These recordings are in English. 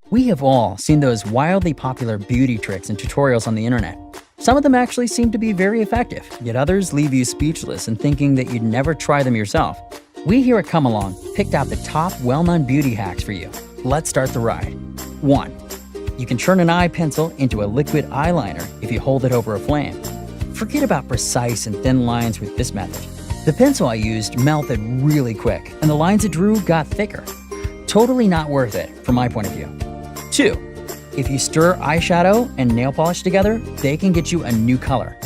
We have all seen those wildly popular beauty tricks and tutorials on the internet. Some of them actually seem to be very effective, yet others leave you speechless and thinking that you'd never try them yourself. We here at Come Along picked out the top well-known beauty hacks for you. Let's start the ride. 1. You can turn an eye pencil into a liquid eyeliner if you hold it over a flame. Forget about precise and thin lines with this method. The pencil I used melted really quick, and the lines it drew got thicker. Totally not worth it, from my point of view. 2. If you stir eyeshadow and nail polish together, they can get you a new color.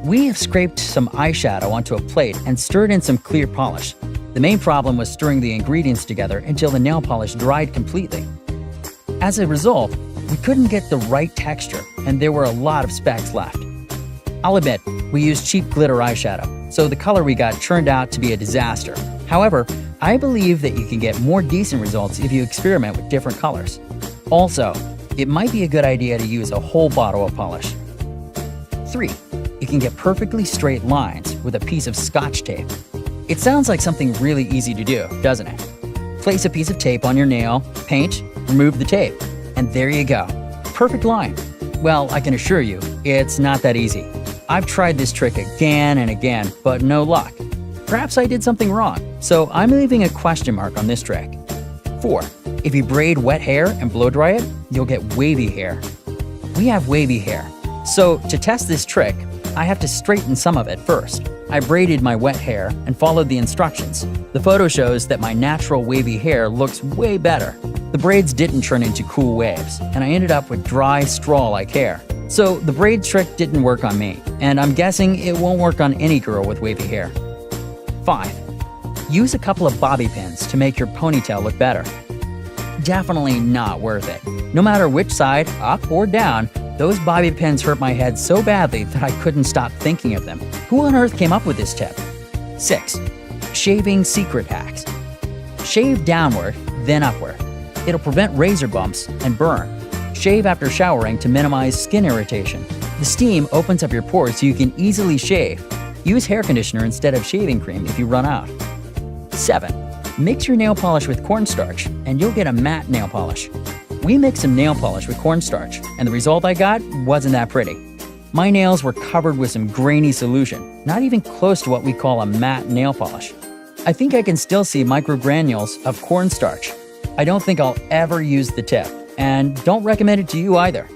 We have scraped some eyeshadow onto a plate and stirred in some clear polish. The main problem was stirring the ingredients together until the nail polish dried completely. As a result, we couldn't get the right texture, and there were a lot of specks left. I'll admit, we used cheap glitter eyeshadow, so the color we got turned out to be a disaster. However, I believe that you can get more decent results if you experiment with different colors. Also, it might be a good idea to use a whole bottle of polish. 3. You can get perfectly straight lines with a piece of Scotch tape. It sounds like something really easy to do, doesn't it? Place a piece of tape on your nail, paint, remove the tape, and there you go. Perfect line. Well, I can assure you, it's not that easy. I've tried this trick again and again, but no luck. Perhaps I did something wrong, so I'm leaving a question mark on this trick. 4. If you braid wet hair and blow dry it, you'll get wavy hair. We have wavy hair, so to test this trick, I have to straighten some of it first. I braided my wet hair and followed the instructions. The photo shows that my natural wavy hair looks way better. The braids didn't turn into cool waves, and I ended up with dry, straw-like hair. So the braid trick didn't work on me, and I'm guessing it won't work on any girl with wavy hair. 5. Use a couple of bobby pins to make your ponytail look better. Definitely not worth it. No matter which side, up or down, those bobby pins hurt my head so badly that I couldn't stop thinking of them. Who on earth came up with this tip? 6. Shaving secret hacks. Shave downward, then upward. It'll prevent razor bumps and burn. Shave after showering to minimize skin irritation. The steam opens up your pores so you can easily shave. Use hair conditioner instead of shaving cream if you run out. 7. Mix your nail polish with cornstarch, and you'll get a matte nail polish. We mixed some nail polish with cornstarch, and the result I got wasn't that pretty. My nails were covered with some grainy solution, not even close to what we call a matte nail polish. I think I can still see microgranules of cornstarch. I don't think I'll ever use the tip, and don't recommend it to you either.